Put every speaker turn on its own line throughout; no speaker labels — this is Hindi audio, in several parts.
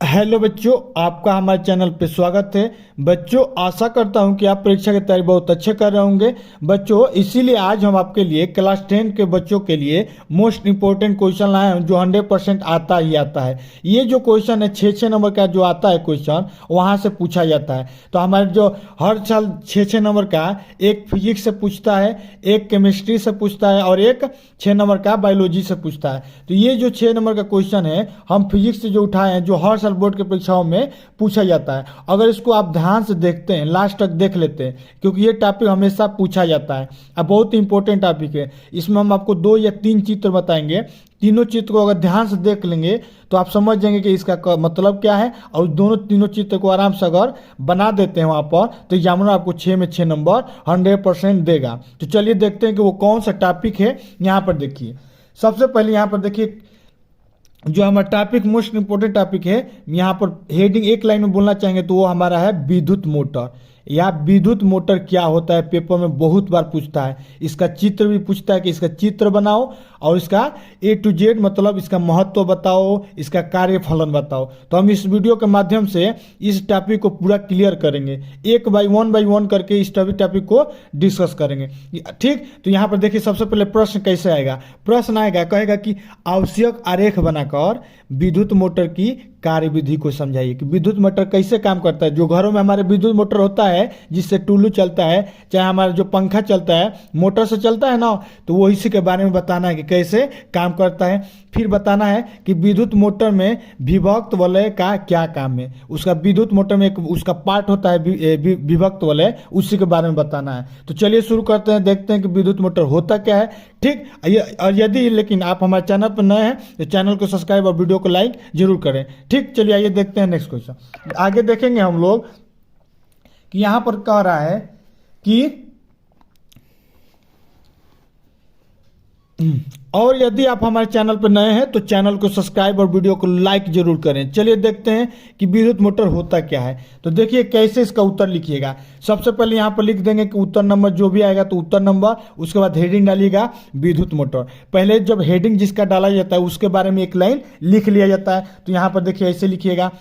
हेलो बच्चों, आपका हमारे चैनल पे स्वागत है। बच्चों, आशा करता हूं कि आप परीक्षा की तैयारी बहुत अच्छे कर रहे होंगे। बच्चों, इसीलिए आज हम आपके लिए क्लास 10 के बच्चों के लिए मोस्ट इंपॉर्टेंट क्वेश्चन लाए हैं जो 100% आता ही आता है। ये जो क्वेश्चन है 6 नंबर का जो आता है क्वेश्चन, वहाँ से पूछा जाता है। तो हमारे जो हर साल 6 नंबर का एक फिजिक्स से पूछता है, एक केमिस्ट्री से पूछता है और एक 6 नंबर का बायोलॉजी से पूछता है। तो ये जो 6 नंबर का क्वेश्चन है हम फिजिक्स से जो उठाए हैं, जो हर साल बोर्ड के परीक्षाओं में पूछा जाता है। अगर इसको आप ध्यान से देखते हैं, लास्ट तक देख लेते हैं, क्योंकि ये टॉपिक हमेशा पूछा जाता है। अब बहुत ही इंपॉर्टेंट टॉपिक है। इसमें हम आपको 2 या 3 चित्र बताएंगे। तीनों चित्र को अगर ध्यान से देख लेंगे तो आप समझ जाएंगे कि इसका मतलब क्या है, और तीनों चित्र को आराम से अगर बना देते हैं वहाँ पर तो एग्जामिनर आपको 6 में 6 नंबर 100% देगा। तो चलिए देखते हैं कि वो कौन सा टॉपिक है। यहाँ पर देखिए, सबसे पहले यहाँ पर देखिए जो हमारा टॉपिक मोस्ट इंपोर्टेंट टॉपिक है, यहाँ पर हेडिंग एक लाइन में बोलना चाहेंगे तो वो हमारा है विद्युत मोटर। या विद्युत मोटर क्या होता है, पेपर में बहुत बार पूछता है। इसका चित्र भी पूछता है कि इसका चित्र बनाओ और इसका A to Z मतलब इसका महत्व बताओ, इसका कार्यफलन बताओ। तो हम इस वीडियो के माध्यम से इस टॉपिक को पूरा क्लियर करेंगे, एक बाय वन करके इस टॉपिक को डिस्कस करेंगे। ठीक, तो यहाँ पर देखिए सबसे पहले प्रश्न कैसे आएगा। प्रश्न आएगा, कहेगा कि आवश्यक आरेख बनाकर विद्युत मोटर की कार्यविधि को समझाइए कि विद्युत मोटर कैसे काम करता है। जो घरों में हमारे विद्युत मोटर होता है जिससे टुल्लू चलता है, चाहे हमारा जो पंखा चलता है मोटर से चलता है ना, तो वो इसी के बारे में बताना है कि कैसे काम करता है। फिर बताना है कि विद्युत मोटर में विभक्त वलय का क्या काम है। उसका विद्युत मोटर में एक उसका पार्ट होता है विभक्त वलय, उसी के बारे में बताना है। तो चलिए शुरू करते हैं, देखते हैं कि विद्युत मोटर होता क्या है। ठीक, और यदि लेकिन आप हमारे चैनल पर नए हैं तो चैनल को सब्सक्राइब और वीडियो को लाइक जरूर करें। ठीक, चलिए आइए देखते हैं नेक्स्ट क्वेश्चन। आगे देखेंगे हम लोग कि यहां पर कह रहा है कि और यदि आप हमारे चैनल पर नए हैं तो चैनल को सब्सक्राइब और वीडियो को लाइक जरूर करें। चलिए देखते हैं कि विद्युत मोटर होता क्या है। तो देखिए कैसे इसका उत्तर लिखिएगा। सबसे पहले यहाँ पर लिख देंगे कि उत्तर नंबर जो भी आएगा तो उत्तर नंबर, उसके बाद हेडिंग डालिएगा विद्युत मोटर। पहले जब हेडिंग जिसका डाला जाता है उसके बारे में एक लाइन लिख लिया जाता है। तो यहाँ पर देखिए ऐसे लिखिएगा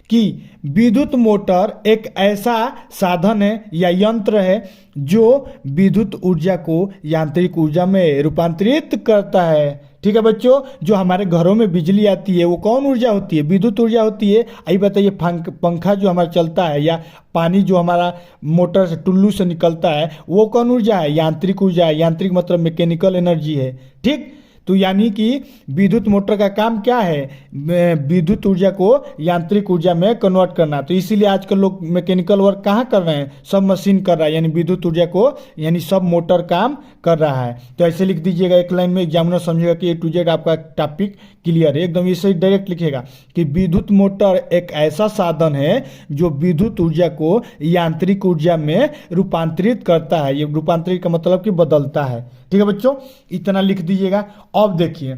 कि विद्युत मोटर एक ऐसा साधन है या यंत्र है जो विद्युत ऊर्जा को यांत्रिक ऊर्जा में रूपांतरित करता है। ठीक है बच्चों, जो हमारे घरों में बिजली आती है वो कौन ऊर्जा होती है? विद्युत ऊर्जा होती है। आइए बताइए, पंखा जो हमारा चलता है या पानी जो हमारा मोटर से टुल्लू से निकलता है वो कौन ऊर्जा है? यांत्रिक ऊर्जा है। यांत्रिक मतलब मैकेनिकल एनर्जी है। ठीक, तो यानी कि विद्युत मोटर का काम क्या है? विद्युत ऊर्जा को यांत्रिक ऊर्जा में कन्वर्ट करना। तो इसीलिए आजकल लोग मैकेनिकल वर्क कहाँ कर रहे हैं? सब मशीन कर रहा है, यानी विद्युत ऊर्जा को यानी सब मोटर काम कर रहा है। तो ऐसे लिख दीजिएगा एक लाइन में, एग्जामिनर समझेगा कि A to Z आपका टॉपिक क्लियर है। एकदम इसे डायरेक्ट लिखेगा कि विद्युत मोटर एक ऐसा साधन है जो विद्युत ऊर्जा को यांत्रिक ऊर्जा में रूपांतरित करता है। ये रूपांतरित का मतलब कि बदलता है। ठीक है बच्चों, इतना लिख दीजिएगा। अब देखिए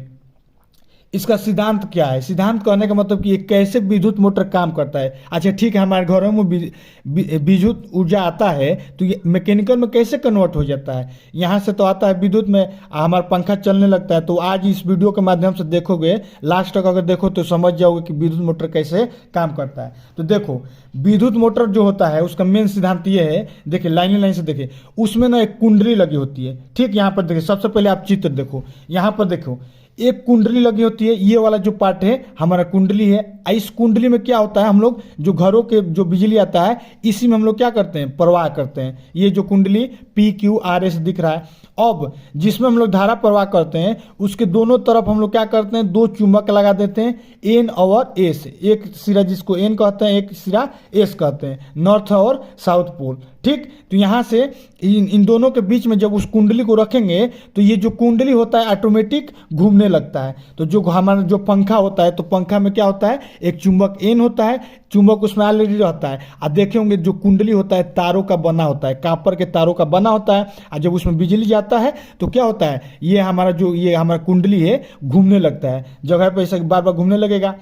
इसका सिद्धांत क्या है। सिद्धांत कहने का मतलब कि ये कैसे विद्युत मोटर काम करता है। अच्छा ठीक है, हमारे घरों में विद्युत ऊर्जा आता है तो ये मैकेनिकल में कैसे कन्वर्ट हो जाता है? यहाँ से तो आता है विद्युत में, हमारा पंखा चलने लगता है। तो आज इस वीडियो के माध्यम से देखोगे, लास्ट तक अगर देखो तो समझ जाओगे कि विद्युत मोटर कैसे काम करता है। तो देखो विद्युत मोटर जो होता है उसका मेन सिद्धांत ये है, देखिए लाइन से देखिए, उसमें ना एक कुंडली लगी होती है। ठीक, यहाँ पर देखिए, सबसे पहले आप चित्र देखो, यहाँ पर देखो एक कुंडली लगी होती है। ये वाला जो पार्ट है हमारा कुंडली है। इस कुंडली में क्या होता है, हम लोग जो घरों के जो बिजली आता है इसी में हम लोग क्या करते हैं? प्रवाह करते हैं। ये जो कुंडली PQRS दिख रहा है, अब जिसमें हम लोग धारा प्रवाह करते हैं उसके दोनों तरफ हम लोग क्या करते हैं? 2 चुंबक लगा देते हैं, N और S। एक सिरा जिसको N कहते हैं, एक सिरा S कहते हैं, नॉर्थ और साउथ पोल। ठीक, तो यहाँ से इन दोनों के बीच में जब उस कुंडली को रखेंगे तो ये जो कुंडली होता है ऑटोमेटिक घूमने लगता है। तो जो हमारा जो पंखा होता है तो पंखा में क्या होता है? एक चुंबक N होता है, चुंबक उसमें ऑलरेडी रहता है। आप देखे होंगे जो कुंडली होता है तारों का बना होता है, कॉपर के तारों का बना होता है। और जब उसमें बिजली जाता है तो क्या होता है? ये हमारा कुंडली है घूमने लगता है, जगह पर ऐसा बार बार घूमने लगेगा।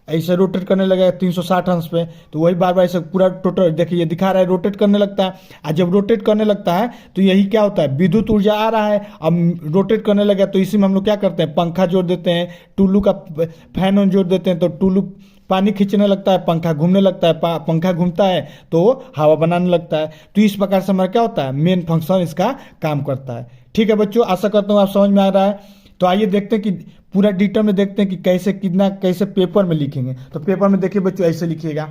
ऐसे रोटेट करने लगेगा 360 अंश पे, तो वही बार बार ऐसे पूरा टोटल देखिए ये दिखा रहा है रोटेट करने लगता है। और जब रोटेट करने लगता है तो यही क्या होता है, विद्युत ऊर्जा आ रहा है, अब रोटेट करने लगा तो इसी में हम लोग क्या करते हैं, पंखा जोड़ देते हैं, टुल्लू का फैन जोड़ देते हैं, तो टुल्लू पानी खींचने लगता है, पंखा घूमने लगता है, पंखा घूमता है तो हवा बनाने लगता है। तो इस प्रकार से हमारा क्या होता है, मेन फंक्शन इसका काम करता है। ठीक है बच्चों, आशा करता हूँ आप समझ में आ रहा है। तो आइए देखते हैं कि पूरा डिटेल में देखते हैं कि कैसे कितना कैसे पेपर में लिखेंगे। तो पेपर में देखिए बच्चों ऐसे लिखिएगा,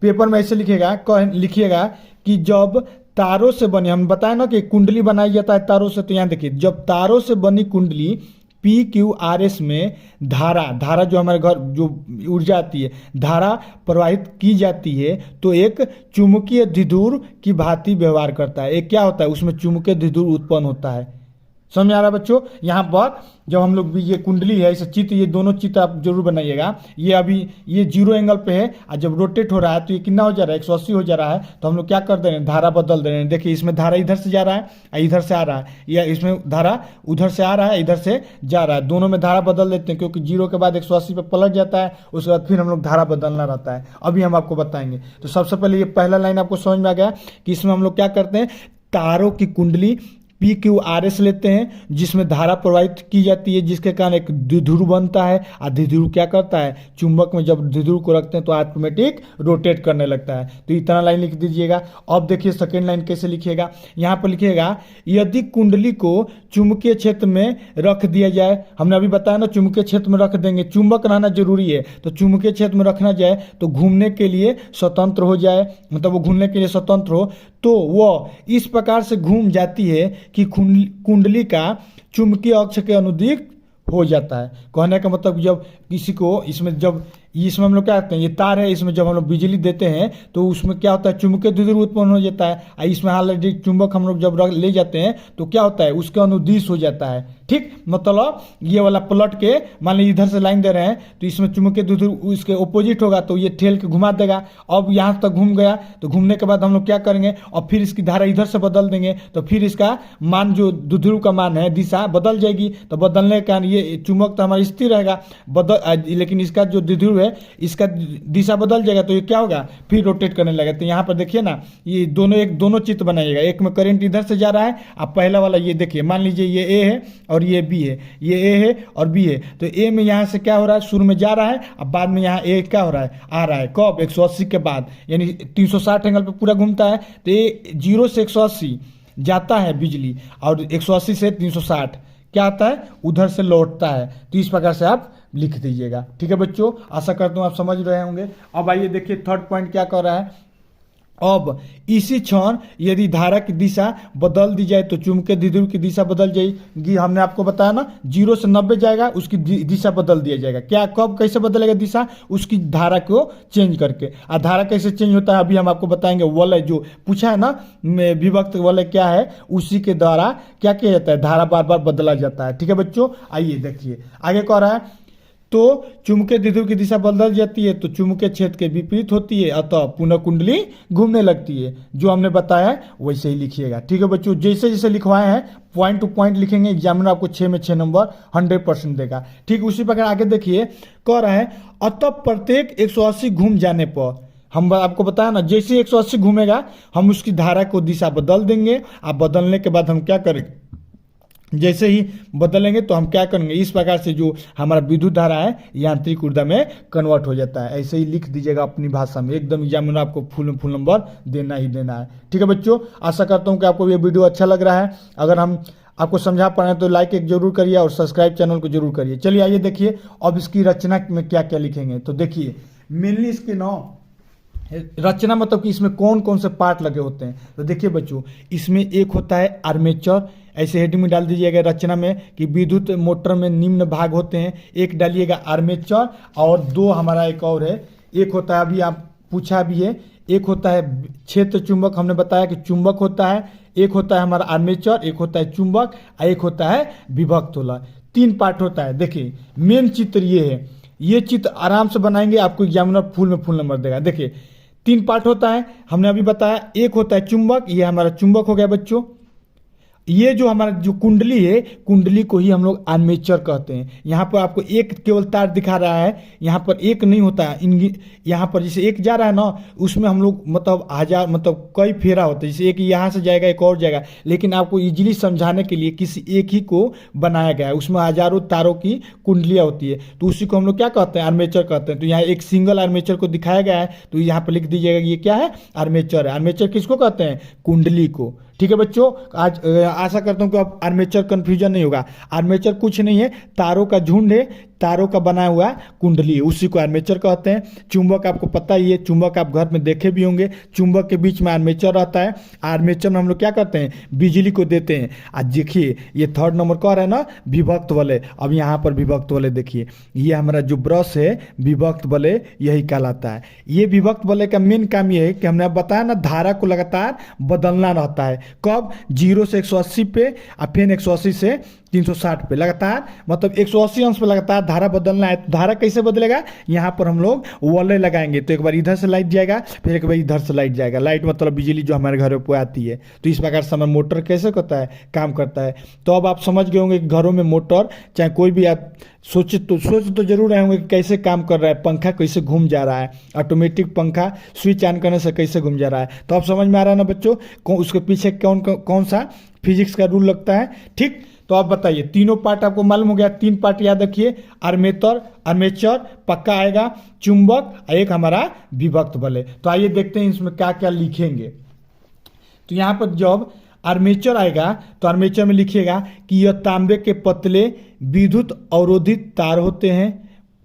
पेपर में ऐसे लिखिएगा कि जब तारों से बनी, हम बताए ना कि कुंडली बनाई जाता है तारों से, तो यहाँ देखिए जब तारों से बनी कुंडली PQRS में धारा जो हमारे घर जो ऊर्जा आती है, धारा प्रवाहित की जाती है तो एक चुंबकीय द्विध्रुव की भांति व्यवहार करता है। एक क्या होता है, उसमें चुंबकीय द्विध्रुव उत्पन्न होता है। समझ में आ रहा है बच्चों। यहाँ पर जब हम लोग भी ये कुंडली है, इस चित्र, ये दोनों चित्र आप जरूर बनाइएगा। ये अभी ये 0 एंगल पे है और जब रोटेट हो रहा है तो ये कितना हो जा रहा है, 180 हो जा रहा है। तो हम लोग क्या कर दे रहे हैं, धारा बदल दे रहे हैं। देखिए इसमें धारा इधर से जा रहा है और इधर से आ रहा है, या इसमें धारा उधर से आ रहा है इधर से जा रहा है, दोनों में धारा बदल देते हैं क्योंकि 0 के बाद 180 पे पलट जाता है, उसके बाद फिर हम लोग धारा बदलना रहता है। अभी हम आपको बताएंगे। तो सबसे पहले ये पहला लाइन आपको समझ में आ गया कि इसमें हम लोग क्या करते हैं, तारों की कुंडली PQRS लेते हैं जिसमें धारा प्रवाहित की जाती है, जिसके कारण एक द्विध्रुव बनता है। और द्विध्रुव क्या करता है, चुंबक में जब द्विध्रुव को रखते हैं तो ऑटोमेटिक रोटेट करने लगता है। तो इतना लाइन लिख दीजिएगा। अब देखिए सेकेंड लाइन कैसे लिखिएगा, यहाँ पर लिखिएगा यदि कुंडली को चुंबकीय क्षेत्र में रख दिया जाए, हमने अभी बताया ना चुंबकीय क्षेत्र में रख देंगे, चुंबक रहना जरूरी है, तो चुंबकीय क्षेत्र में रखना जाए तो घूमने के लिए स्वतंत्र हो जाए, मतलब वो घूमने के लिए स्वतंत्र हो, तो वह इस प्रकार से घूम जाती है कि कुंडली का चुंबकीय अक्ष के अनुदिश हो जाता है। कहने का मतलब जब किसी को इसमें हम लोग क्या करते हैं, ये तार है, इसमें जब हम लोग बिजली देते हैं तो उसमें क्या होता है, चुंबकीय द्विध्रुव उत्पन्न हो जाता है। और इसमें ऑलरेडी चुंबक हम लोग जब ले जाते हैं तो क्या होता है, उसके अनुदिश हो जाता है। ठीक, मतलब ये वाला पलट के मान लीजिए इधर से लाइन दे रहे हैं तो इसमें चुंबकीय द्विध्रुव इसके ऑपोजिट होगा तो ये ठेल के घुमा देगा। अब यहाँ तक घूम गया तो घूमने के बाद हम लोग क्या करेंगे, और फिर इसकी धारा इधर से बदल देंगे तो फिर इसका मान जो द्विध्रुव का मान है, दिशा बदल जाएगी। तो बदलने के कारण ये चुंबक तो हमारा स्थिर रहेगा, लेकिन इसका जो द्विध्रुव है इसका दिशा बदल जाएगा तो ये क्या होगा, फिर रोटेट करने लगेगा। तो यहाँ पर देखिए ना, ये दोनों चित्र बनाइएगा, एक में करंट इधर से जा रहा है, अब पहला वाला ये देखिए, मान लीजिए ये ए है और ये बी है, ये ए है और बी है, तो ए में यहाँ से क्या हो रहा है, शुरू में जा रहा है, अब बाद में यहाँ ए क्या हो रहा है, आ रहा है। कब, 180 के बाद, यानी 360 एंगल पे पूरा घूमता है। तो ये 0 से 180 जाता है बिजली और 180 से 360 क्या आता है, उधर से लौटता है। तो इस प्रकार से आप लिख दीजिएगा। ठीक है बच्चों, आशा करता हूँ आप समझ रहे होंगे। अब आइए देखिए थर्ड पॉइंट क्या कर रहा है। अब इसी क्षण यदि धारा की दिशा बदल दी जाए तो चुंबकीय द्विध्रुव की दिशा बदल जाएगी। हमने आपको बताया ना 0 से 90 जाएगा, उसकी दिशा बदल दिया जाएगा। क्या, कब, कैसे बदलेगा दिशा, उसकी धारा को चेंज करके। और धारा कैसे चेंज होता है अभी हम आपको बताएंगे। वलय जो पूछा है ना, विभक्त वलय क्या है, उसी के द्वारा क्या किया जाता है, धारा बार बार बदला जाता है। ठीक है बच्चों, आइए देखिए आगे कह रहा है, तो चुंबकीय द्विध्रुव की दिशा बदल जाती है तो चुंबकीय क्षेत्र के विपरीत होती है, अतः पुनः कुंडली घूमने लगती है। जो हमने बताया है वैसे ही लिखिएगा। ठीक है बच्चों, जैसे जैसे लिखवाए हैं पॉइंट टू पॉइंट लिखेंगे, एग्जामिनर आपको 6 में 6 नंबर 100% देगा। ठीक, उसी प्रकार आगे देखिए कह रहा है, अतः प्रत्येक 180 घूम जाने पर, हम आपको बताया ना जैसे 180 घूमेगा हम उसकी धारा को दिशा बदल देंगे। आप बदलने के बाद हम क्या करेंगे, जैसे ही बदलेंगे तो हम क्या करेंगे, इस प्रकार से जो हमारा विद्युत धारा है यांत्रिक ऊर्जा में कन्वर्ट हो जाता है। ऐसे ही लिख दीजिएगा अपनी भाषा में, एकदम एग्जामिनर आपको फुल नंबर देना ही देना है। ठीक है बच्चों, आशा करता हूँ कि आपको ये वीडियो अच्छा लग रहा है। अगर हम आपको समझा पा रहे हैं तो लाइक एक जरूर करिए और सब्सक्राइब चैनल को जरूर करिए। चलिए आइए देखिए अब इसकी रचना में क्या क्या लिखेंगे। तो देखिए मेनली इसके रचना मतलब कि इसमें कौन कौन से पार्ट लगे होते हैं। तो देखिए बच्चों, इसमें एक होता है आर्मेचर, ऐसे हेडिंग में डाल दीजिएगा रचना में कि विद्युत मोटर में निम्न भाग होते हैं। एक डालिएगा आर्मेचर, और 2 हमारा एक और है, एक होता है अभी आप पूछा भी है, एक होता है क्षेत्र चुंबक, हमने बताया कि चुंबक होता है, एक होता है हमारा आर्मेचर, एक होता है चुंबक, और एक होता है विभक्त वाला। 3 पार्ट होता है। देखिए मेन चित्र ये है, ये चित्र आराम से बनाएंगे, आपको एग्जामिनर फुल में फुल नंबर देगा। देखिए 3 पार्ट होता है, हमने अभी बताया। एक होता है चुंबक, ये हमारा चुंबक हो गया बच्चों। ये जो हमारा जो कुंडली है, कुंडली को ही हम लोग आर्मेचर कहते हैं। यहाँ पर आपको एक केवल तार दिखा रहा है, यहाँ पर एक नहीं होता है। यहाँ पर जैसे एक जा रहा है ना, उसमें हम लोग मतलब हजार मतलब कई फेरा होता है। जैसे एक यहाँ से जाएगा, एक और जाएगा, लेकिन आपको इजीली समझाने के लिए किसी एक ही को बनाया गया है। उसमें हजारों तारों की कुंडलियाँ होती है, तो उसी को हम लोग क्या कहते हैं, आर्मेचर कहते हैं। तो यहाँ एक सिंगल आर्मेचर को दिखाया गया है, तो यहाँ पर लिख दीजिएगा ये क्या है, आर्मेचर है। आर्मेचर किसको कहते हैं, कुंडली को। ठीक है बच्चों, आज आशा करता हूँ कि अब आर्मेचर कंफ्यूजन नहीं होगा। आर्मेचर कुछ नहीं है, तारों का झुंड है, तारों का बनाया हुआ कुंडली है, उसी को आर्मेचर कहते हैं। चुंबक आपको पता ही है, चुंबक आप घर में देखे भी होंगे, चुंबक के बीच में आर्मेचर रहता है। आर्मेचर में हम लोग क्या करते हैं, बिजली को देते हैं। आज देखिए ये थर्ड नंबर कह रहे हैं ना, विभक्त वलय। अब यहाँ पर विभक्त वलय देखिए, ये हमारा जो ब्रश है विभक्त वलय यही कहलाता है। ये विभक्त वलय का मेन काम ये है कि हमने बताया ना, धारा को लगातार बदलना रहता है। कब, 0 से 180 पे और फिर 180 से 360 पे लगातार, मतलब 180 अंश पे लगातार धारा बदलना है। तो धारा कैसे बदलेगा, यहाँ पर हम लोग वलय लगाएंगे, तो एक बार इधर से लाइट जाएगा, फिर एक बार इधर से लाइट जाएगा। लाइट मतलब बिजली जो हमारे घरों पर आती है। तो इस प्रकार से हमारा मोटर कैसे करता है, काम करता है। तो अब आप समझ गए होंगे कि घरों में मोटर, चाहे कोई भी आप सोच तो जरूर रहे होंगे कि कैसे काम कर रहा है, पंखा कैसे घूम जा रहा है, ऑटोमेटिक पंखा स्विच ऑन करने से कैसे घूम जा रहा है। तो आप समझ में आ रहा है ना बच्चों, उसके पीछे कौन सा फिजिक्स का रूल लगता है। ठीक, तो आप बताइए, तीनों पार्ट आपको मालूम हो गया। 3 पार्ट याद रखिए, आर्मेचर पक्का आएगा, चुंबक, एक हमारा विभक्त वलय। तो आइए देखते हैं इसमें क्या क्या लिखेंगे। तो यहाँ पर जब आर्मेचर आएगा तो आर्मेचर में लिखिएगा कि यह तांबे के पतले विद्युत अवरोधित तार होते हैं,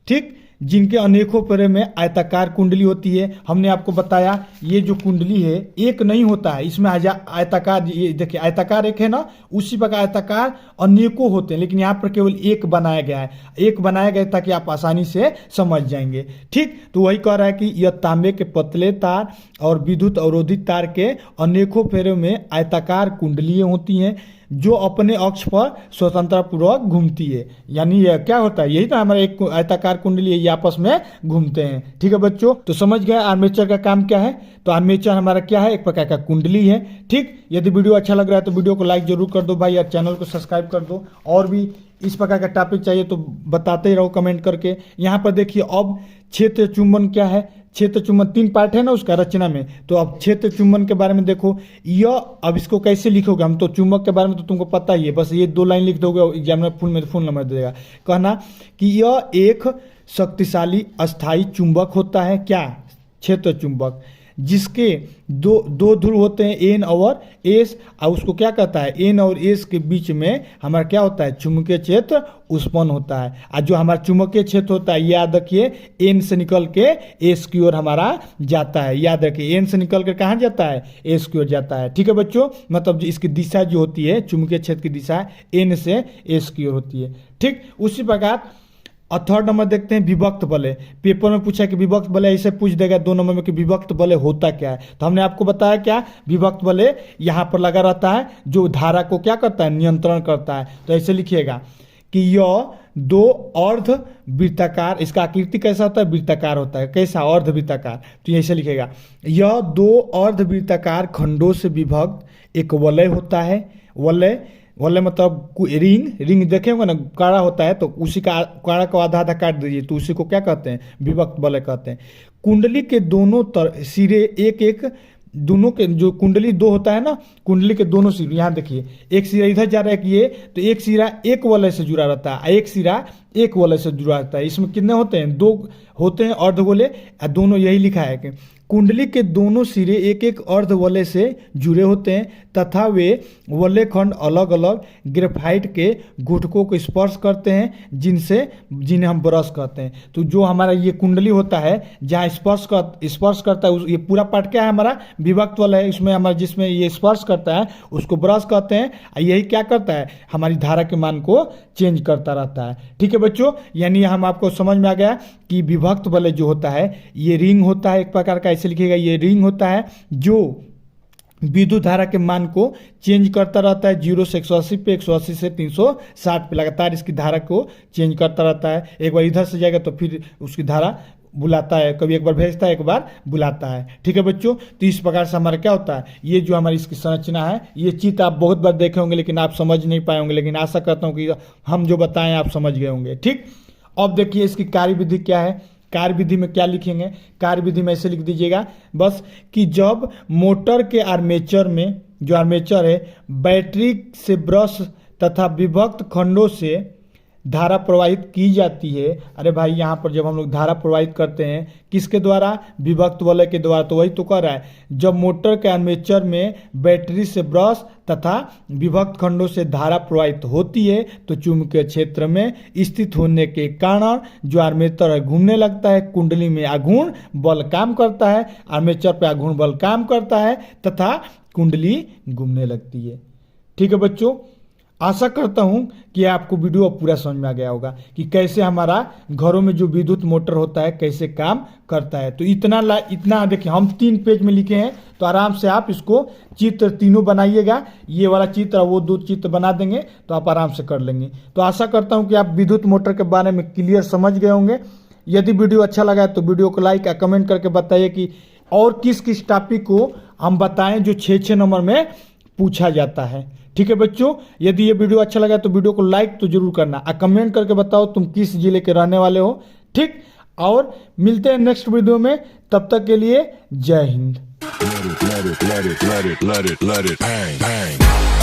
ठीक, जिनके अनेकों पेरे में आयताकार कुंडली होती है। हमने आपको बताया ये जो कुंडली है एक नहीं होता है, इसमें आयताकार, ये देखिए आयताकार एक है ना, उसी प्रकार आयताकार अनेकों होते हैं, लेकिन यहाँ पर केवल एक बनाया गया है। एक बनाया गया ताकि आप आसानी से समझ जाएंगे। ठीक, तो वही कह रहा है कि यह तांबे के पतले तार और विद्युत अवरोधित तार के अनेकों फेरों में आयताकार कुंडलियाँ होती हैं, जो अपने अक्ष पर स्वतंत्रता पूर्वक घूमती है। यानी यह क्या होता है, यही तो हमारा एक आयताकार कुंडली है, ये आपस में घूमते हैं। ठीक है बच्चों, तो समझ गए आर्मेचर का काम क्या है। तो आर्मेचर हमारा क्या है, एक प्रकार का कुंडली है। ठीक, यदि वीडियो अच्छा लग रहा है तो वीडियो को लाइक जरूर कर दो भाई, और चैनल को सब्सक्राइब कर दो। और भी इस प्रकार का टॉपिक चाहिए तो बताते ही रहो कमेंट करके। यहाँ पर देखिए अब क्षेत्र चुंबन क्या है। क्षेत्र चुंबन 3 पार्ट है ना उसका रचना में, तो अब क्षेत्र चुंबन के बारे में देखो। यह अब इसको कैसे लिखोगे, हम तो चुंबक के बारे में तो तुमको पता ही है, बस ये 2 लाइन लिख दोगे, एग्जामिनर फुल नंबर देगा। कहना कि यह एक शक्तिशाली अस्थाई चुंबक होता है। क्या, क्षेत्र चुंबक, जिसके दो ध्रुव होते हैं, एन और एस, और उसको क्या कहता है, एन और एस के बीच में हमारा क्या होता है, चुंबकीय क्षेत्र उत्पन्न होता है। और जो हमारा चुंबकीय क्षेत्र होता है, याद रखिए, एन से निकल के एस की ओर हमारा जाता है। याद रखिए, एन से निकल कर कहाँ जाता है, एस की ओर जाता है। ठीक है बच्चों, मतलब इसकी दिशा जो होती है, चुंबकीय क्षेत्र की दिशा एन से एस की ओर होती है। ठीक, उसी प्रकार और थर्ड नंबर देखते हैं विभक्त वलय। पेपर में पूछा कि विभक्त वलय, इसे पूछ देगा 2 नंबर में कि विभक्त वलय होता क्या है। तो हमने आपको बताया क्या, विभक्त वलय यहाँ पर लगा रहता है, जो धारा को क्या करता है, नियंत्रण करता है। तो ऐसे लिखिएगा कि यह 2 अर्ध वृत्ताकार, इसका आकृति कैसा होता है, वृत्ताकार होता है। कैसा, अर्ध वृत्ताकार। तो ऐसे लिखेगा, यह 2 अर्ध वृत्ताकार खंडों से विभक्त एक वलय होता है। वलय मतलब रिंग देखे होंगे ना, काड़ा होता है, तो उसी का काड़ा को आधा काट दीजिए, तो उसी को क्या कहते हैं, विभक्त वलय कहते हैं। कुंडली के दोनों सिरे एक दोनों के, जो कुंडली 2 होता है ना, कुंडली के दोनों सिरे, यहाँ देखिए एक सिरा इधर जा रहा है कि ये, तो एक सिरा एक वलय से जुड़ा रहता है, एक सिरा एक वलय से जुड़ा रहता है। इसमें कितने होते हैं, 2 होते हैं अर्धगोले, दोनों यही लिखा है कि कुंडली के दोनों सिरे एक अर्ध वलय से जुड़े होते हैं, तथा वे वलय खंड अलग अलग ग्रेफाइट के गुटकों को स्पर्श करते हैं, जिन्हें हम ब्रश कहते हैं। तो जो हमारा ये कुंडली होता है, जहाँ स्पर्श करता है, ये पूरा पार्ट क्या है, हमारा विभक्त वलय है। इसमें हमारा जिसमें ये स्पर्श करता है उसको ब्रश कहते हैं, और यही क्या करता है, हमारी धारा के मान को चेंज करता रहता है। ठीक है बच्चों, यानी हम आपको समझ में आ गया कि विभक्त वलय जो होता है ये रिंग होता है, एक प्रकार का, ऐसे लिखिएगा, ये रिंग होता है जो विद्युत धारा के मान को चेंज करता रहता है। 0 से 180 पे, 180 से 360 पे लगातार इसकी धारा को चेंज करता रहता है। एक बार इधर से जाएगा तो फिर उसकी धारा बुलाता है, कभी एक बार भेजता है, एक बार बुलाता है। ठीक है बच्चों, तो इस प्रकार से हमारा क्या होता है, ये जो हमारी इसकी संरचना है, ये चित्र आप बहुत बार देखे होंगे लेकिन आप समझ नहीं पाए होंगे, लेकिन आशा करता हूँ कि हम जो बताएं आप समझ गए होंगे। ठीक, अब देखिए इसकी कार्यविधि क्या है। कार्यविधि में क्या लिखेंगे, कार्यविधि में ऐसे लिख दीजिएगा बस कि जब मोटर के आर्मेचर में, जो आर्मेचर है, बैटरी से ब्रश तथा विभक्त खंडों से धारा प्रवाहित की जाती है। अरे भाई यहाँ पर जब हम लोग धारा प्रवाहित करते हैं किसके द्वारा, विभक्त वलय के द्वारा, तो वही तो कर रहा है। जब मोटर के आर्मेचर में बैटरी से ब्रश तथा विभक्त खंडों से धारा प्रवाहित होती है तो चुंबकीय क्षेत्र में स्थित होने के कारण जो आर्मेचर है घूमने लगता है, कुंडली में आघूर्ण बल काम करता है, आर्मेचर पे आघूर्ण बल काम करता है तथा कुंडली घूमने लगती है। ठीक है बच्चों, आशा करता हूं कि आपको वीडियो पूरा समझ में आ गया होगा कि कैसे हमारा घरों में जो विद्युत मोटर होता है कैसे काम करता है। तो इतना देखिए हम 3 पेज में लिखे हैं, तो आराम से आप इसको चित्र तीनों बनाइएगा, ये वाला चित्र और वो 2 चित्र बना देंगे तो आप आराम से कर लेंगे। तो आशा करता हूं कि आप विद्युत मोटर के बारे में क्लियर समझ गए होंगे। यदि वीडियो अच्छा लगा है तो वीडियो को लाइक या कमेंट करके बताइए कि और किस किस टॉपिक को हम बताएं जो 6 नंबर में पूछा जाता है। ठीक है बच्चों, यदि ये वीडियो अच्छा लगा तो वीडियो को लाइक तो जरूर करना और कमेंट करके बताओ तुम किस जिले के रहने वाले हो। ठीक, और मिलते हैं नेक्स्ट वीडियो में, तब तक के लिए जय Hind.
Let it bang, bang.